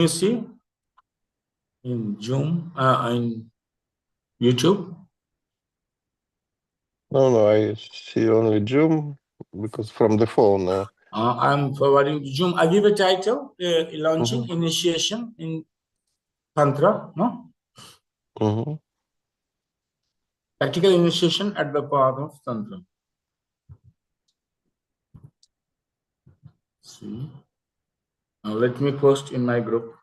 You see in Zoom, in YouTube? No, I see only Zoom because from the phone. I'm forwarding to Zoom. I give a title, launching initiation in tantra, no? Practical initiation at the path of tantra. See. Now let me post in my group.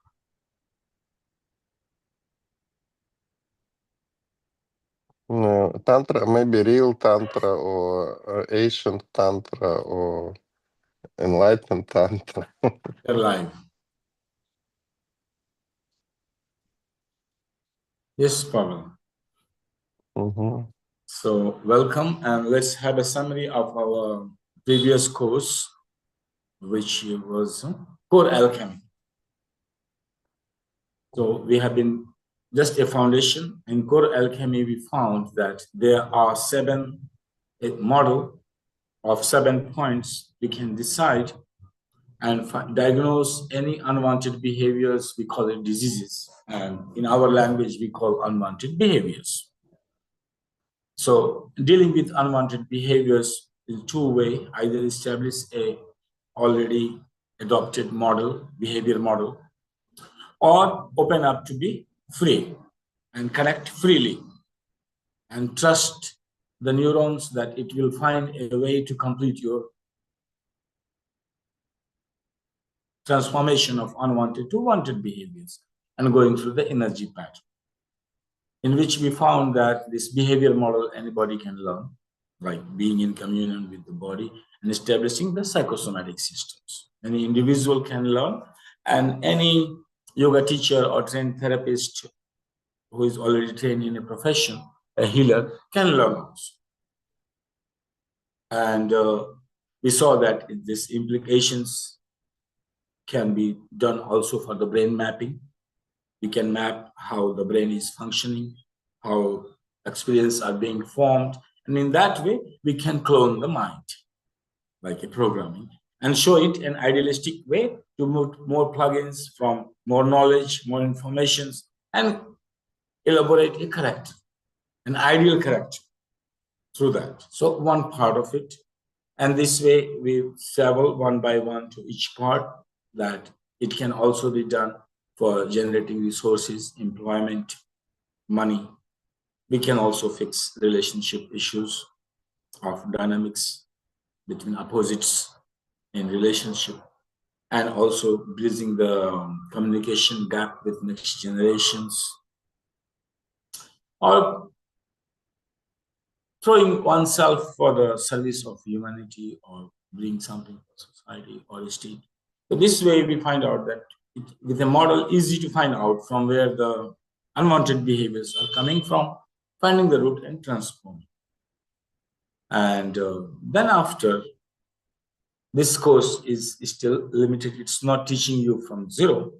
No, tantra, maybe real tantra or ancient tantra or enlightened tantra. They're live. Yes, Pavel. So welcome, and let's have a summary of our previous course, which was core alchemy. So we have been just a foundation. In core alchemy, we found that there are a model of 7 points we can decide and diagnose any unwanted behaviors. We call it diseases, and in our language, we call unwanted behaviors. So dealing with unwanted behaviors in two ways: either establish a already adopted model, behavior model, or open up to be free and connect freely and trust the neurons that it will find a way to complete your transformation of unwanted to wanted behaviors and going through the energy pattern, in which we found that this behavior model anybody can learn, like being in communion with the body and establishing the psychosomatic systems. Any individual can learn, and any yoga teacher or trained therapist who is already trained in a profession, a healer, can learn also. And we saw that these implications can be done also for the brain mapping. We can map how the brain is functioning, how experiences are being formed, and in that way, we can clone the mind, like a programming, and show it an idealistic way to move more plugins from more knowledge, more informations, and elaborate a character, an ideal character through that. So one part of it, and this way we travel one by one to each part, that it can also be done for generating resources, employment, money. We can also fix relationship issues of dynamics between opposites in relationship, and also bridging the communication gap with next generations, or throwing oneself for the service of humanity or doing something for society or a state. So this way we find out that with a model, easy to find out from where the unwanted behaviors are coming from, finding the root and transforming. And then after, this course is still limited. It's not teaching you from zero,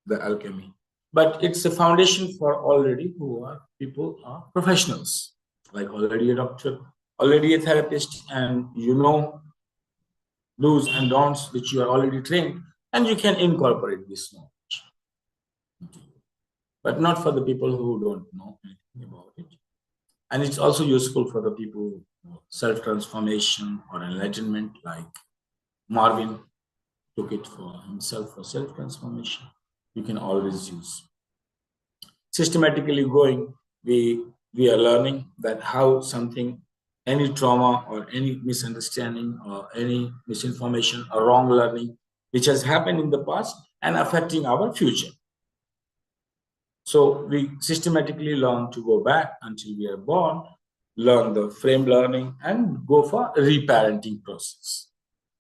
the alchemy, but it's a foundation for already who are people are professionals, like already a doctor, already a therapist, and you know do's and don'ts which you are already trained, and you can incorporate this knowledge. Okay. But not for the people who don't know anything about it. And it's also useful for the people self-transformation or enlightenment, like Marvin took it for himself for self-transformation. You can always use. Systematically going, we are learning that how something, any trauma or any misunderstanding or any misinformation or wrong learning, which has happened in the past and affecting our future. So we systematically learn to go back until we are born, learn the frame learning, and go for a reparenting process.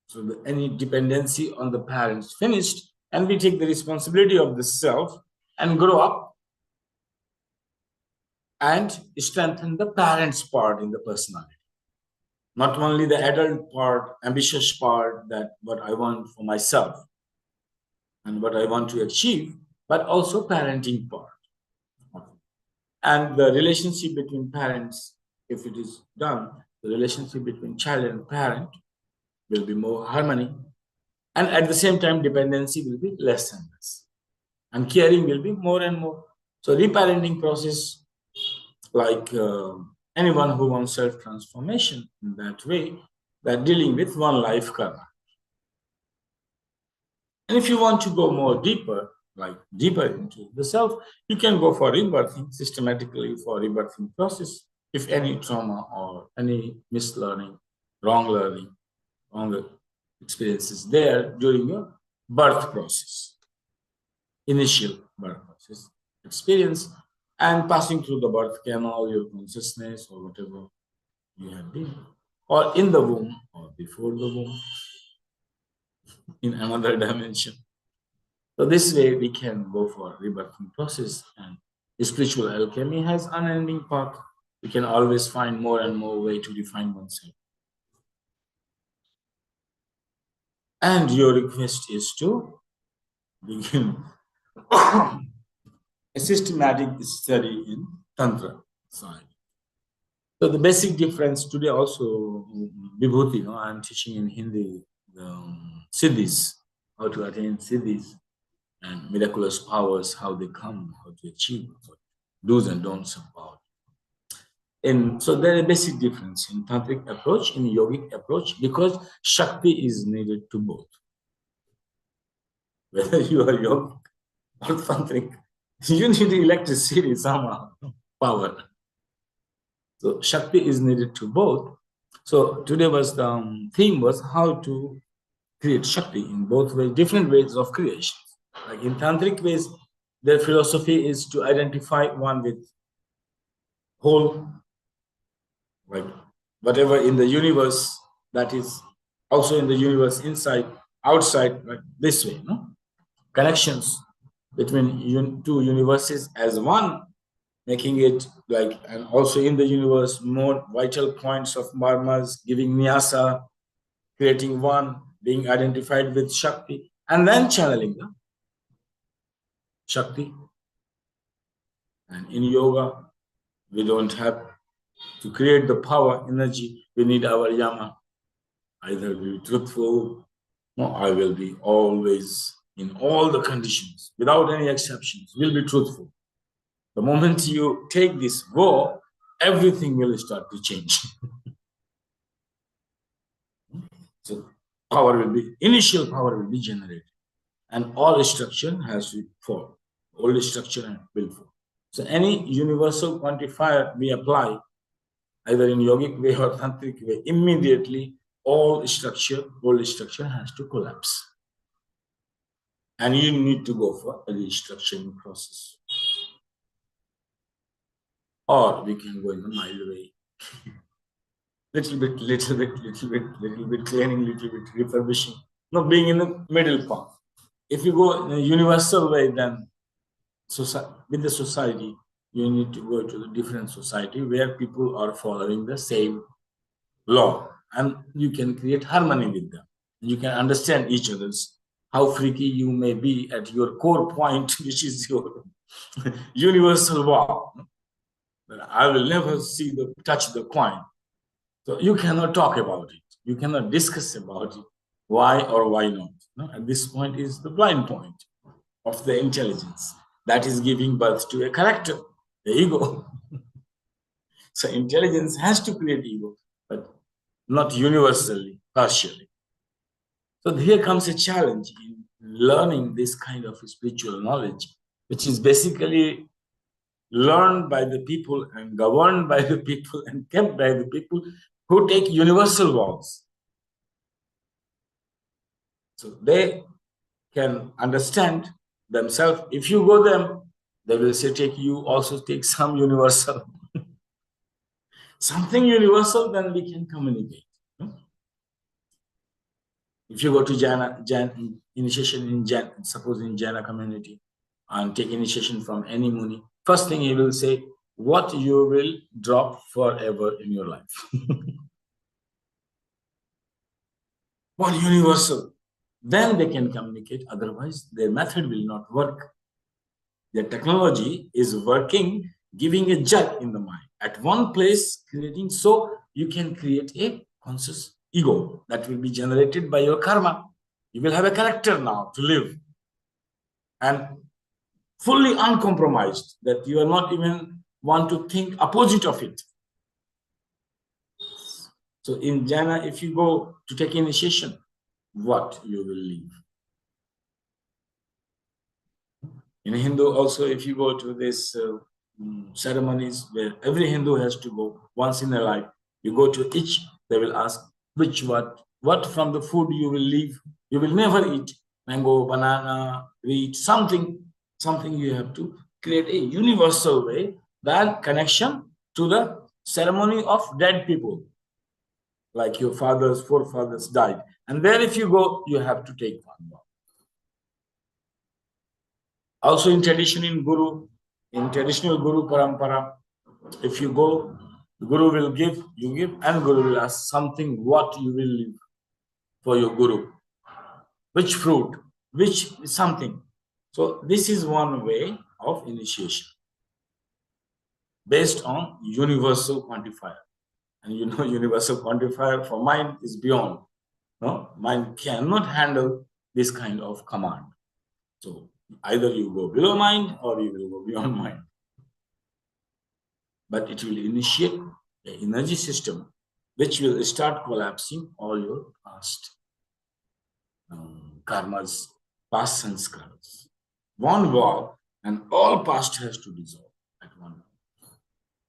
So any dependency on the parents finished, and we take the responsibility of the self and grow up and strengthen the parents' part in the personality. Not only the adult part, ambitious part, that what I want for myself and what I want to achieve, but also parenting part. And the relationship between parents, if it is done, the relationship between child and parent will be more harmony. And at the same time, dependency will be less and less. and caring will be more and more. So reparenting process, like anyone who wants self-transformation in that way, that dealing with one life karma. And if you want to go more deeper, like deeper into the self, you can go for rebirthing, systematically for rebirthing process. If any trauma or any mislearning, wrong learning, wrong experiences there during your birth process, initial birth process experience, and passing through the birth canal, your consciousness or whatever you have been, or in the womb or before the womb, in another dimension. So this way we can go for rebirthing process, and spiritual alchemy has unending path. We can always find more and more way to define oneself. And your request is to begin a systematic study in tantra side. So the basic difference today also, Vibhuti, I'm teaching in Hindi the siddhis, how to attain siddhis and miraculous powers, how they come, how to achieve, do's and don'ts of power. And so there is a basic difference in tantric approach, in yogic approach, because Shakti is needed to both. Whether you are yogic or tantric, you need electricity somehow, power. So Shakti is needed to both. So today was the theme was how to create Shakti in both ways, different ways of creation. Like in tantric ways, their philosophy is to identify one with whole, like whatever in the universe that is also in the universe, inside, outside, like this way, connections between two universes as one, making it like, and also in the universe, more vital points of marmas, giving nyasa, creating one, being identified with Shakti, and then channeling the Shakti. And in yoga, we don't have to create the power, energy, we need our yama. Either be truthful, no, I will be always in all the conditions, without any exceptions, will be truthful. The moment you take this vow, everything will start to change. So power will be, initial power will be generated, and all structure has to fall. All structure will fall. So any universal quantifier we apply, either in yogic way or tantric way, immediately all structure has to collapse. And you need to go for a restructuring process. Or we can go in a mild way. little bit cleaning, little bit refurbishing. No, being in the middle path. If you go in a universal way, then with the society, you need to go to the different society where people are following the same law, and you can create harmony with them. You can understand each other's, how freaky you may be at your core point, which is your universal law. But I will never touch the coin. So you cannot talk about it. You cannot discuss about it. Why or why not? At this point is the blind point of the intelligence that is giving birth to a character, the ego. So intelligence has to create ego, but not universally, partially. So here comes a challenge in learning this kind of spiritual knowledge, which is basically learned by the people and governed by the people and kept by the people who take universal vows. So they can understand themselves. If you go them, they will say, you also take some universal. Something universal, then we can communicate. If you go to Jaina initiation in Jaina, suppose in Jaina community, and take initiation from any Muni, first thing he will say, what you will drop forever in your life. What universal? Then they can communicate, otherwise their method will not work. Their technology is working, giving a jerk in the mind. At one place, creating, so you can create a conscious ego that will be generated by your karma. You will have a character now to live. And fully uncompromised, that you are not even want to think opposite of it. So in Jnana, if you go to take initiation, what you will leave. In Hindu also, if you go to this ceremonies where every Hindu has to go once in a life, you go to each, they will ask which what from the food you will leave. You will never eat mango, banana, wheat, something you have to create a universal way, that connection to the ceremony of dead people, like your fathers, forefathers died. And there if you go, you have to take one vow. Also in tradition, in traditional Guru Parampara, if you go, the Guru will give, you give, and Guru will ask something, what you will leave for your Guru, which fruit, which something. So this is one way of initiation based on universal quantifier. And you know, universal quantifier for mind is beyond. No, mind cannot handle this kind of command. So either you go below mind or you will go beyond mind. But it will initiate an energy system which will start collapsing all your past karmas, past sanskars. One vow and all past has to dissolve at one time.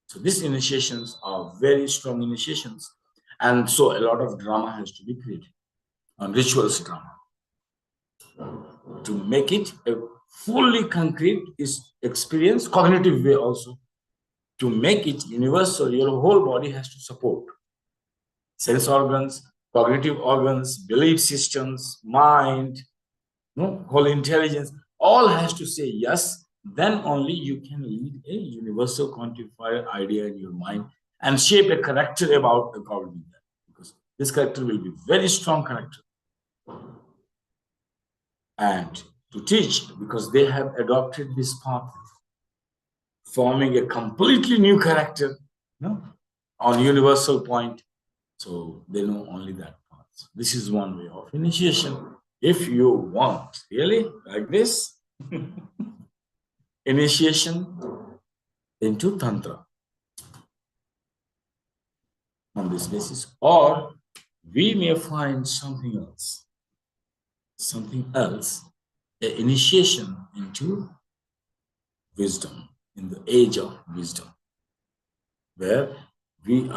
So these initiations are very strong initiations. And so a lot of drama has to be created on rituals drama to make it a fully concrete experience, cognitive way also. To make it universal, your whole body has to support. Sense organs, cognitive organs, belief systems, mind, whole intelligence, all has to say yes. Then only you can lead a universal quantifier idea in your mind and shape a character about according to that. Because this character will be very strong character. And to teach, because they have adopted this path, forming a completely new character on universal point. So they know only that part. This is one way of initiation. If you want, really, like this, initiation into Tantra on this basis, or we may find something an initiation into wisdom, in the age of wisdom, where we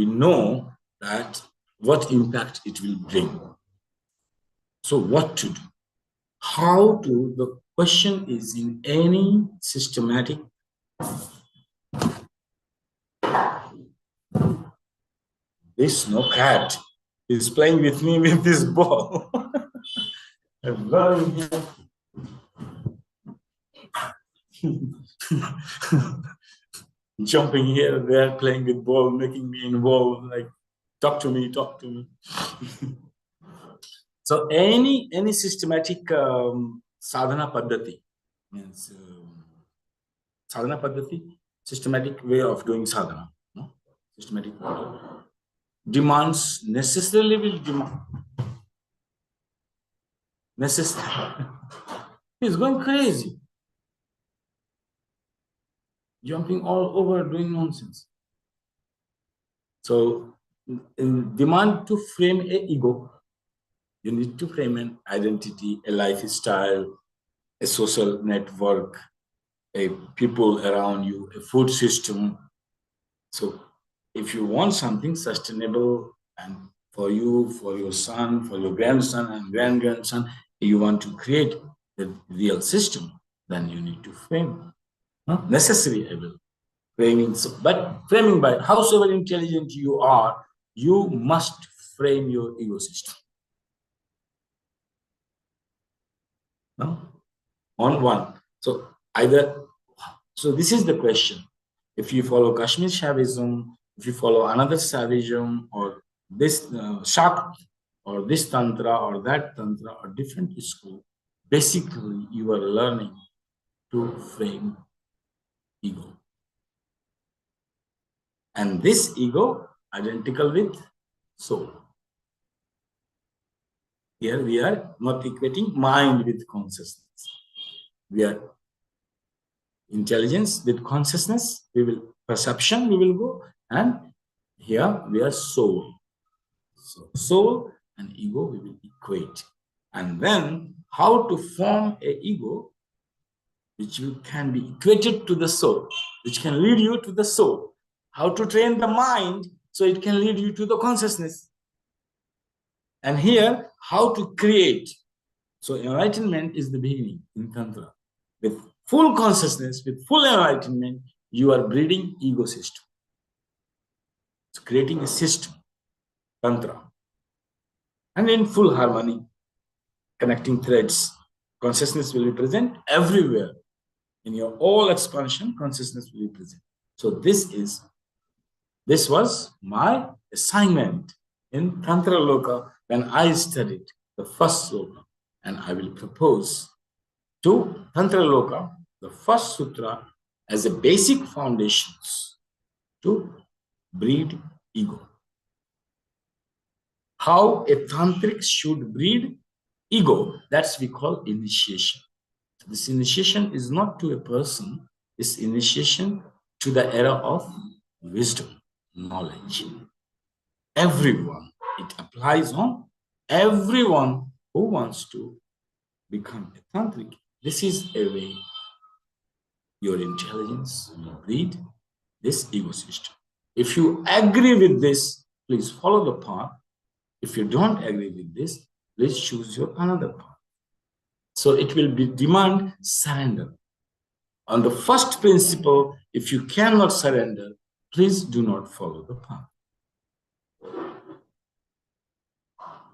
know that what impact it will bring. So what to do? How to, the question is in any systematic this no cat is playing with me with this ball. I'm learning here. Jumping here, there, playing with ball, making me involved, like talk to me. So any systematic sadhana paddhati means sadhana paddhati, systematic way of doing sadhana, no? Systematic model demands necessarily will demand necessarily. He's going crazy, jumping all over, doing nonsense. So in demand to frame a ego, you need to frame an identity, a lifestyle, a social network, a people around you, a food system. So if you want something sustainable and for you, for your son, for your grandson and grandson, you want to create the real system, then you need to frame. Necessary able framing. So, but framing by howsoever intelligent you are, you must frame your ecosystem. No? On one. So either, so this is the question. If you follow Kashmir Shaivism, if you follow another Shaivism, or this Shak, or this Tantra, or that Tantra, or different school, basically you are learning to frame ego. And this ego identical with soul. Here we are not equating mind with consciousness. We are intelligence with consciousness, perception, we will go, and here we are soul. So soul and ego we will equate. And then how to form a ego which can be equated to the soul, which can lead you to the soul. How to train the mind so it can lead you to the consciousness. And here, how to create. So enlightenment is the beginning in Tantra. With full consciousness, with full enlightenment, you are breeding ego system. It's creating a system, Tantra. And in full harmony, connecting threads. Consciousness will be present everywhere. In your all expansion, consciousness will be present. So this was my assignment in Tantra Loka when I studied the first sloka. And I will propose to Tantra Loka the first sutra as a basic foundations to breed ego. How a tantric should breed ego, that's we call initiation. This initiation is not to a person, this initiation to the era of wisdom, knowledge. Everyone, it applies on everyone who wants to become a tantric. This is a way your intelligence will breed this ego system. If you agree with this, please follow the path. If you don't agree with this, please choose your another path. So it will be demand surrender. On the first principle, if you cannot surrender, please do not follow the path.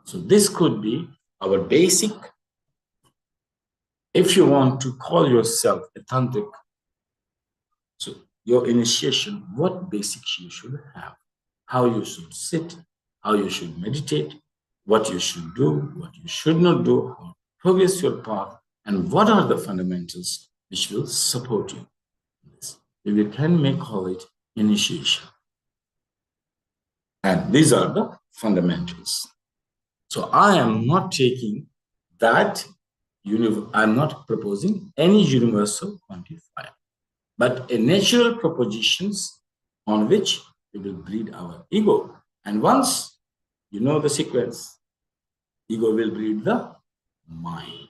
So this could be our basic, if you want to call yourself a tantric, so your initiation, what basics you should have, how you should sit, how you should meditate, what you should do, what you should not do, how to progress your path, and what are the fundamentals which will support you in this. We may call it initiation. And these are the fundamentals. So I am not taking that, I'm not proposing any universal quantifier, but a natural propositions on which we will breed our ego. And once you know the sequence, ego will breed the mind.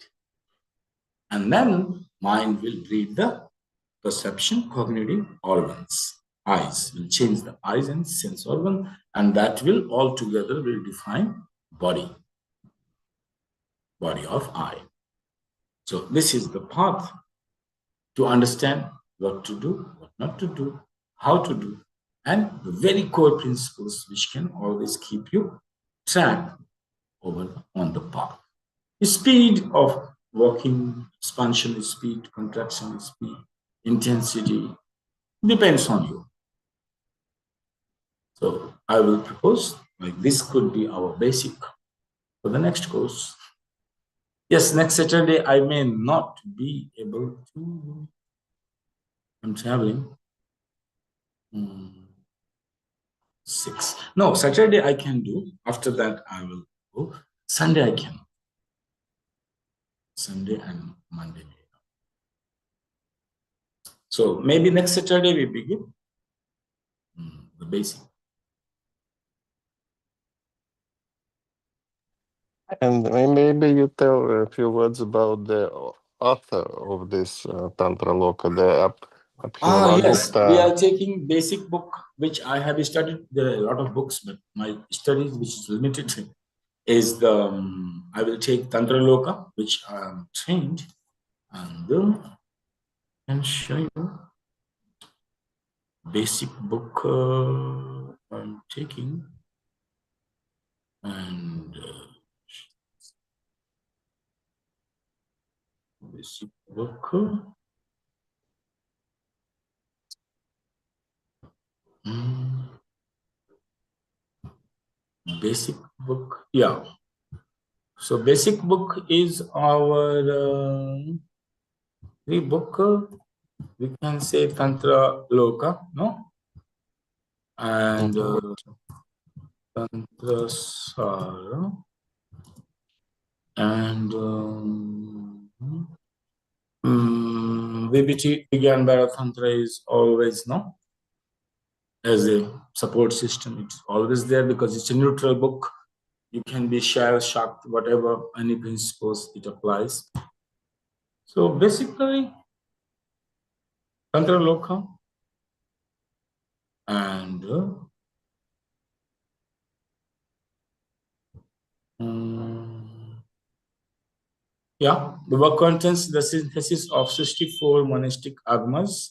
And then mind will breed the perception, cognitive organs. Eyes will change the eyes and sense organ, and that will altogether will define body of I. So this is the path to understand what to do, what not to do, how to do, and the very core principles which can always keep you track on the path. The speed of walking, expansion is speed, contraction is speed, intensity, depends on you. So I will propose, like this could be our basic for the next course. Yes, next Saturday I may not be able to. I'm traveling. 6. No, Saturday I can do. After that I will go. Sunday I can. Sunday and Monday. So maybe next Saturday we begin the basic. And maybe you tell a few words about the author of this Tantra Loka, the Yes, we Gupta. are taking basic book, which I have studied. There are a lot of books, but my studies, which is limited, is the, I will take Tantra Loka, which I am trained, and I can show you basic book I'm taking, and basic book. Basic book, yeah. So basic book is our book. We can say Tantra Loka, no? And Tantra Sara, and VBT, Vigyan Tantra, is always no as a support system. It's always there because it's a neutral book. You can be shell shocked, whatever any principles it applies. So basically, Tantra Loka and yeah, the work contains the synthesis of 64 monastic agmas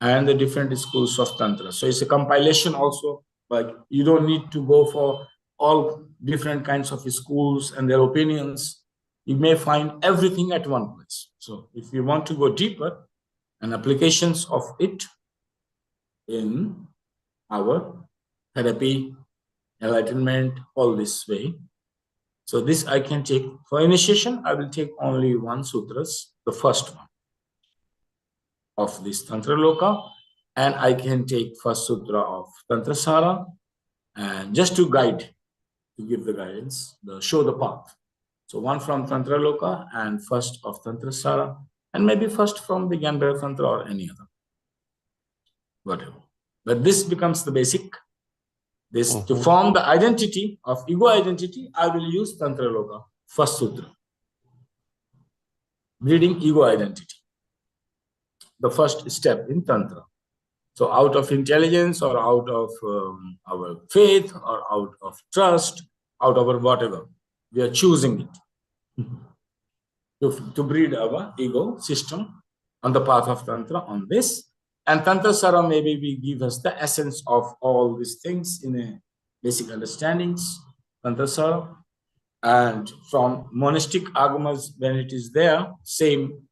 and the different schools of Tantra. So it's a compilation also, like you don't need to go for all different kinds of schools and their opinions. You may find everything at one place. So if you want to go deeper and applications of it in our therapy, enlightenment, all this way. So this I can take for initiation. I will take only one sutras, the first one of this Tantra Loka, and I can take first sutra of Tantra Sara, and just to guide, to give the guidance, show the path. So one from Tantra Loka and first of Tantra Sara, and maybe first from the Gyanbara Tantra or any other, whatever. But this becomes the basic. This to form the identity of ego identity, I will use Tantra Loka, first sutra. Breeding ego identity, the first step in Tantra. So out of intelligence or out of our faith or out of trust, out of our whatever, we are choosing it to breed our ego system on the path of Tantra on this. And Tantra Sara maybe will give us the essence of all these things in a basic understandings, Tantra Sara. And from monastic agamas, when it is there, same.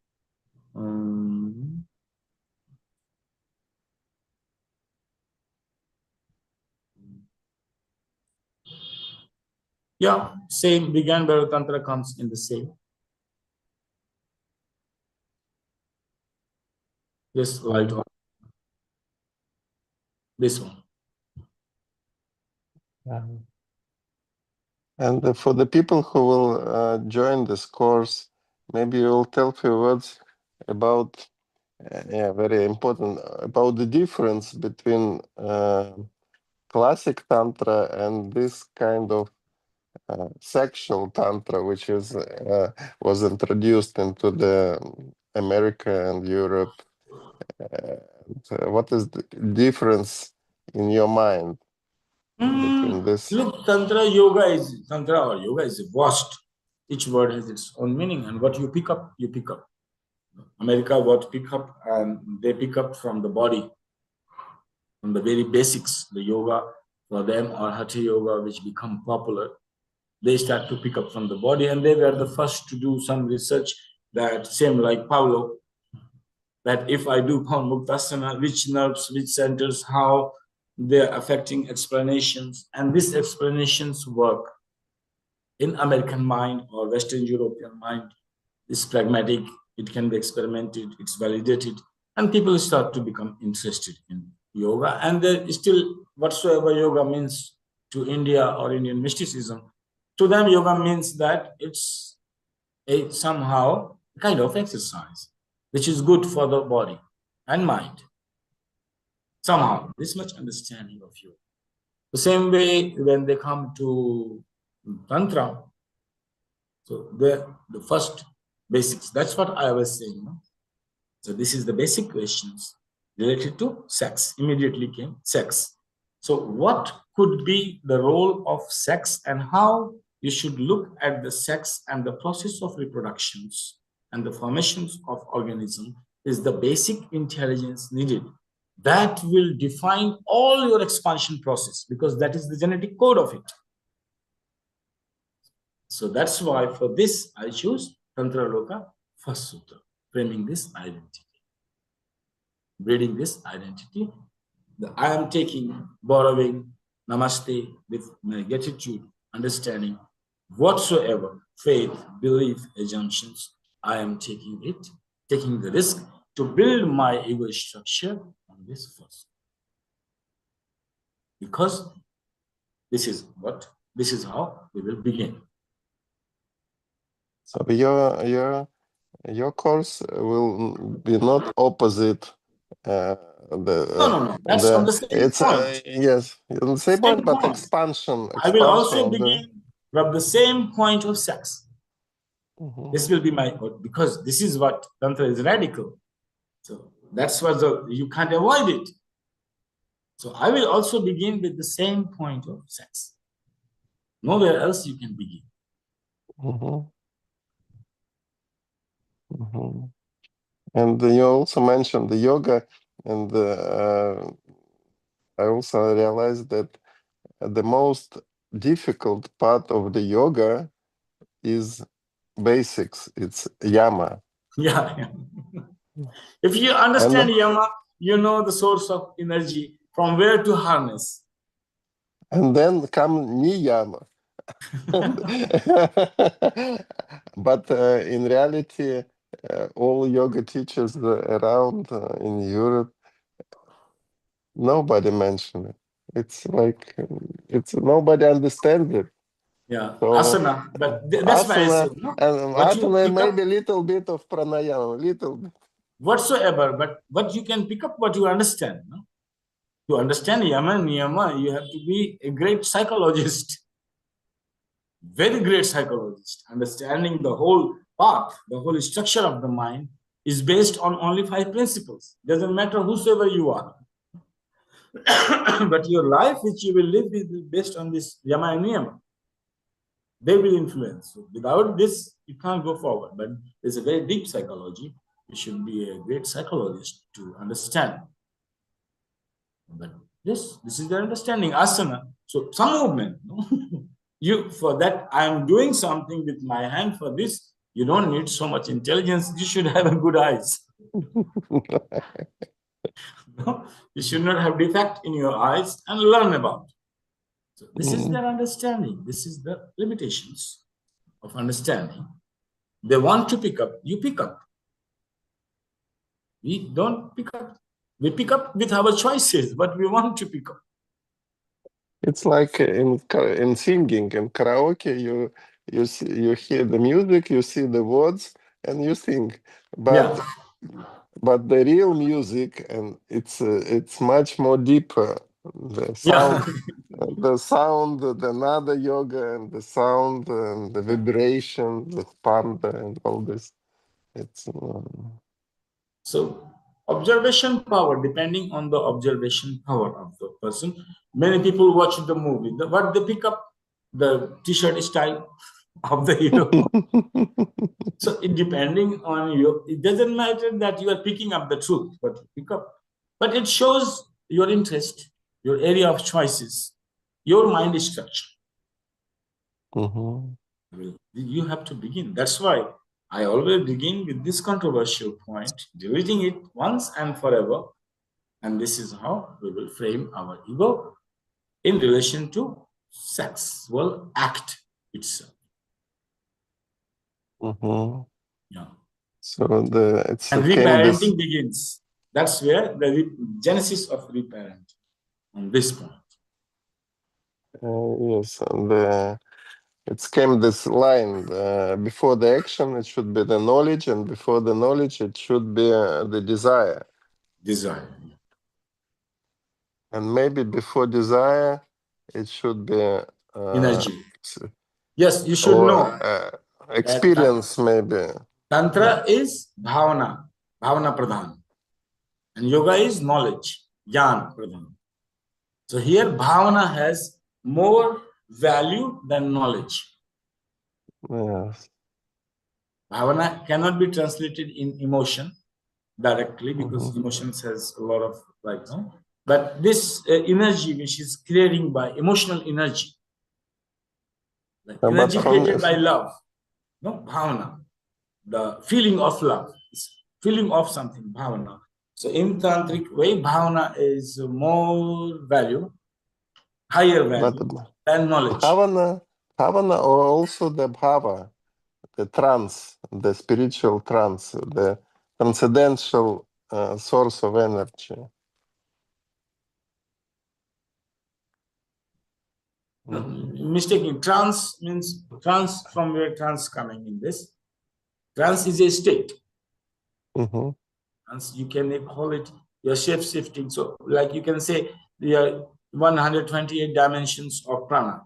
Yeah, same began Tantra comes in the same. This light on this one. And for the people who will join this course, maybe you will tell a few words about, very important, about the difference between classic Tantra and this kind of sexual Tantra, which was introduced into the America and Europe. What is the difference in your mind between this? Look, Tantra or yoga is vast. Each word has its own meaning, and what you pick up, you pick up. America, what pick up, and they pick up from the body, from the very basics, the yoga for them or hatha yoga, which become popular. They start to pick up from the body, and they were the first to do some research that same like Paulo, that if I do Pawan Muktasana, which nerves, which centers, how they're affecting explanations, and these explanations work in American mind or Western European mind is pragmatic, it can be experimented, it's validated, and people start to become interested in yoga. And there is still whatsoever yoga means to India or Indian mysticism, to them yoga means that it's a somehow kind of exercise, which is good for the body and mind. Somehow, this much understanding of yoga. The same way when they come to Tantra, so the first basics, that's what I was saying. No? So this is the basic questions related to sex. Immediately came sex. So what could be the role of sex and how you should look at the sex and the process of reproductions and the formations of organism is the basic intelligence needed. That will define all your expansion process because that is the genetic code of it. So that's why for this, I choose Tantra Loka First Sutra, framing this identity, breeding this identity. I am taking, borrowing Namaste with my gratitude, understanding whatsoever faith, belief, assumptions, I am taking it, taking the risk to build my ego structure on this first. Because this is how we will begin. So your your course will be not opposite No. That's on the same it's point. yes, on the same Same point, but point. I will expansion also of the. begin from the same point of sex. Mhm, This will be my, because this is what Tantra is radical. So that's what you can't avoid it. So I will also begin with the same point of sex. Nowhere else you can begin. mhm, mhm. And you also mentioned the yoga, and I also realized that the most difficult part of the yoga is basics. It's yama, Yeah. If you and understand Yama, you know the source of energy from where to harness. then come niyama. But in reality, all yoga teachers around in Europe, nobody mention it. It's like it's nobody understands it. Yeah, So asana. But that's why I asana said, no, and what you asana pick up maybe little bit of pranayama, little bit. whatsoever, but what you can pick up what you understand. No? To understand Yama and Niyama, you have to be a great psychologist, very great psychologist. Understanding the whole path, the whole structure of the mind is based on only five principles. Doesn't matter whosoever you are. But your life, which you will live, is based on this Yama and Niyama. They will influence. So without this, you can't go forward. But there's a very deep psychology. You should be a great psychologist to understand. But yes, this is the understanding. Asana. So some movement. No? You for that I'm doing something with my hand for this. You don't need so much intelligence. You should have a good eyes. No? You should not have defect in your eyes and learn about. So this is Mm. their understanding. This is the limitations of understanding. They want to pick up, you pick up. We don't pick up. We pick up with our choices, but we want to pick up. It's like in singing in karaoke, you hear the music, you see the words, and you sing. Yeah. But the real music, and it's much more deeper. The Yeah. sound, the nada yoga, and the sound, and the vibration, the spanda, and all this. It's So observation power, depending on the observation power of the person. Many people watch the movie. What they pick up, the t-shirt style of the hero. So it depending on you, it doesn't matter that you are picking up the truth, but you pick up. But it shows your interest, your area of choices, your mind structure. Mhm. You have to begin. That's why I always begin with this controversial point, deleting it once and forever. And this is how we will frame our ego in relation to sexual act itself. Mhm. Yeah. So it's And came this reparenting begins. That's where the genesis of reparenting on this point. yes, and it came this line before the action, it should be the knowledge, and before the knowledge, it should be the desire. Desire. And maybe before desire, it should be Energy. s- Yes, you should or know that experience, maybe. Tantra is bhavana pradhan. And yoga is knowledge, jnana pradhan. So here bhavana has more value than knowledge. Yes. Bhavana cannot be translated in emotion directly because Mhm. emotions has a lot of like, no? But this energy which is creating by emotional energy, like But energy for me, created by love, no bhavana, the feeling of love, feeling of something, bhavana. So in tantric way, bhavana is more value, higher but value than knowledge. bhavana, bhavana, or also the bhava, the trance, the spiritual trance, the transcendental source of energy. Mhm. Mistaking trans means trans from where trans coming in this. Trance is a state. Mm-hmm. Trance, you can call it your shape shifting. So, like you can say, there are 128 dimensions of prana.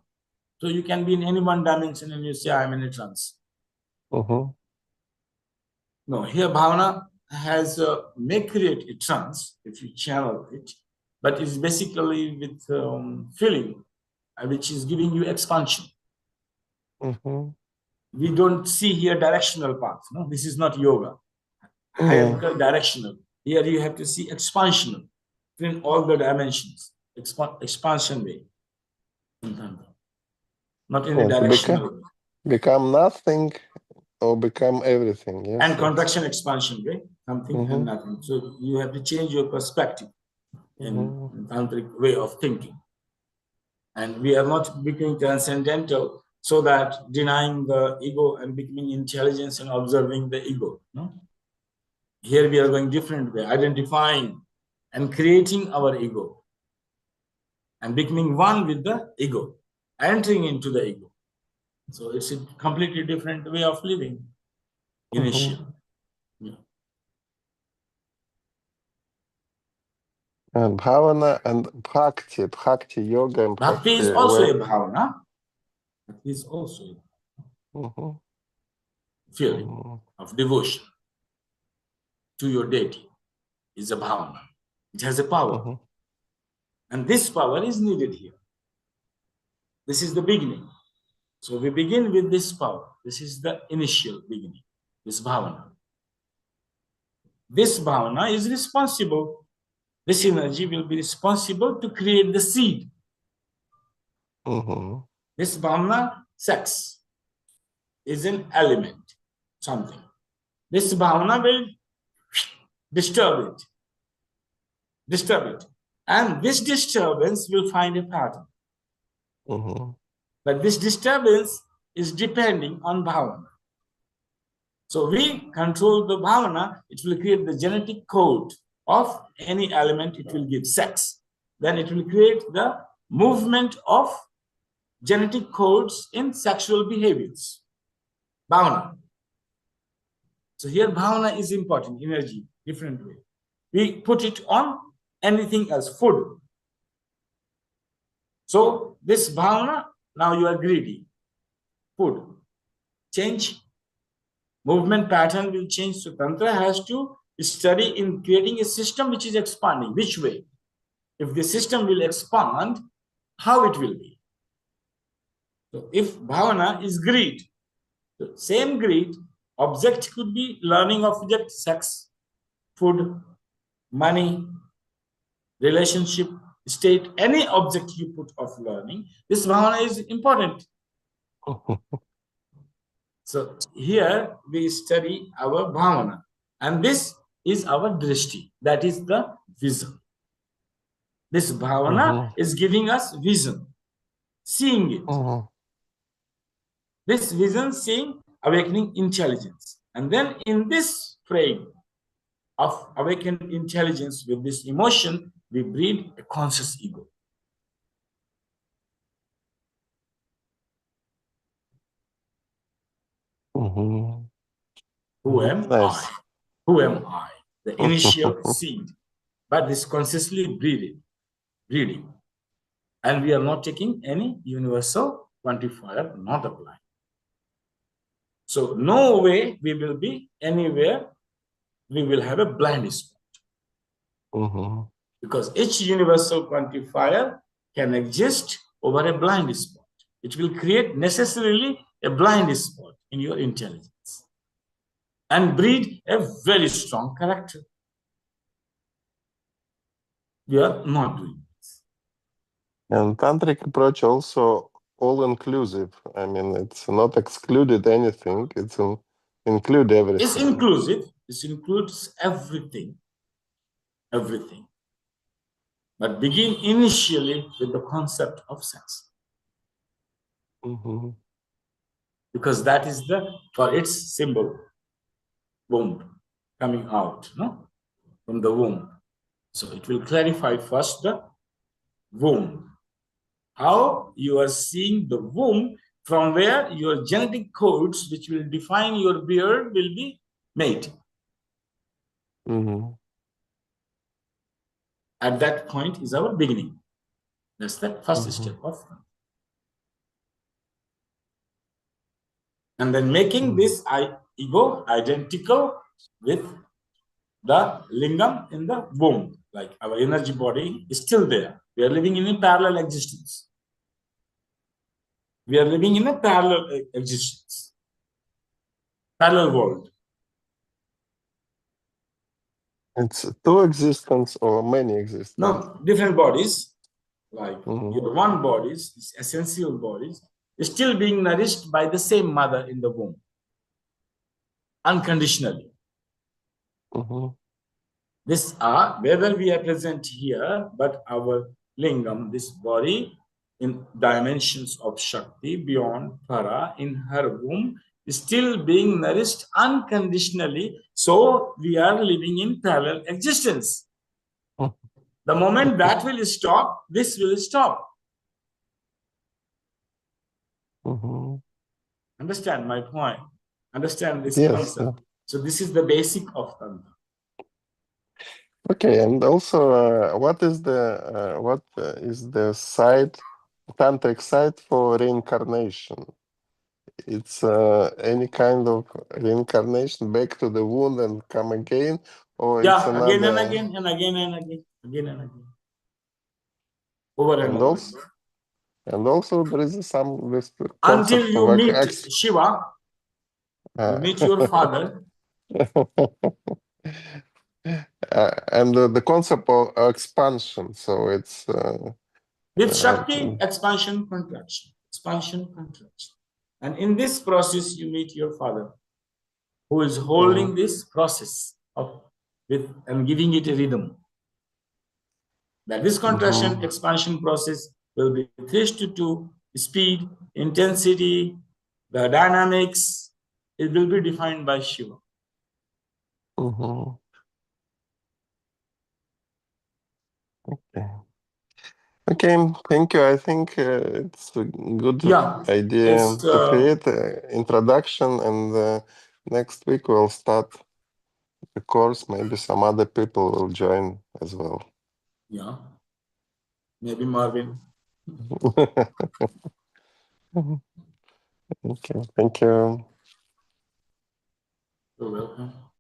So you can be in any one dimension and you say, I'm in a trance. Mm-hmm. No, here bhavana has may create a trance if you channel it, but it's basically with feeling, which is giving you expansion. Mm-hmm. We don't see here directional path. No, this is not yoga. Hierarchical directional. Here you have to see expansional in all the dimensions. Expansion way, not in a Yeah, to directional way. become nothing or become everything. Yes, And yes. contraction expansion way, something and Mm-hmm. nothing. So you have to change your perspective in Mm-hmm. tantric way of thinking. And we are not becoming transcendental so that denying the ego and becoming intelligence and observing the ego. No? Here we are going different way, identifying and creating our ego and becoming one with the ego, entering into the ego. So it's a completely different way of living initially. Mm-hmm. Yeah. And bhavana and bhakti yoga and Bhakti bhakti is also a well. bhavana. Bhakti is also Mm-hmm. a feeling Mm-hmm. of devotion to your deity is a bhavana. It has a power. Mm-hmm. And this power is needed here. This is the beginning. So we begin with this power. This is the initial beginning, this bhavana. This bhavana is responsible. This energy will be responsible to create the seed. Mm-hmm. This bhavana, sex, is an element, something. This bhavana will disturb it. And this disturbance will find a pattern. Mm-hmm. But this disturbance is depending on bhavana. So we control the bhavana, it will create the genetic code of any element, it will give sex. Then it will create the movement of genetic codes in sexual behaviors. Bhavana. So here bhavana is important, energy, different way. We put it on anything else, food. So this bhavana, now you are greedy. Food. Change. Movement pattern will change. So Tantra has to study in creating a system which is expanding. Which way? If the system will expand, how it will be? So if bhavana is greed, the same greed, object could be learning object, sex, food, money, relationship, state, any object you put of learning, this bhavana is important. So here we study our bhavana, and this is our drishti, that is the vision. This bhavana Mm-hmm. is giving us vision, seeing it. Mm-hmm. This vision, seeing, awakening intelligence. And then in this frame of awakened intelligence with this emotion, we breed a conscious ego. Mm-hmm. Who am I? Nice. Who am I? The initial seed. But this consciously breeding. And we are not taking any universal quantifier, not applying. So no way we will be anywhere, we will have a blind spot. Mm-hmm. Because each universal quantifier can exist over a blind spot. It will create necessarily a blind spot in your intelligence and breed a very strong character. We are not doing this. And tantric approach also all inclusive. I mean, it's not excluded anything. It's include everything. It's inclusive. This includes everything. Everything. But begin initially with the concept of sex. Mm-hmm. Because that is the, for its symbol, womb, coming out, no? From the womb. So it will clarify first the womb. How you are seeing the womb from where your genetic codes, which will define your beard, will be made. Mm-hmm. At that point is our beginning. That's the first Mm-hmm. step of. And then making this ego identical with the lingam in the womb, like our energy body is still there. We are living in a parallel existence. We are living in a parallel existence, parallel world. It's two existence or many existence. No, different bodies, like Mm-hmm. your one bodies, essential bodies, is still being nourished by the same mother in the womb, unconditionally. Mm-hmm. This are whether we are present here, but our lingam, this body, in dimensions of Shakti beyond Para in her womb, is still being nourished unconditionally. So we are living in parallel existence. The moment that will stop, this will stop. Mm-hmm. Understand my point? Understand this Yes. concept. So this is the basic of Tantra. Okay, and also, what is the site, tantric site for reincarnation? It's any kind of reincarnation back to the wound and come again, or it's Yeah, again and another. again and again and again, again and again, over and And over. also there is some this Until concept you of meet Shiva, you uh, meet your father. and the concept of expansion. So it's With uh, Shakti, expansion, contraction, expansion, contraction. And in this process, you meet your father, who is mhm, holding this process of with and giving it a rhythm. That this contraction mhm, expansion process will be 3:2 speed, intensity, the dynamics. It will be defined by Shiva. mhm. Okay. Okay, thank you. I think it's a good Yeah, idea it's to create an introduction, and next week we'll start the course. Maybe some other people will join as well. yeah, maybe Marvin. Okay, thank you. You're welcome.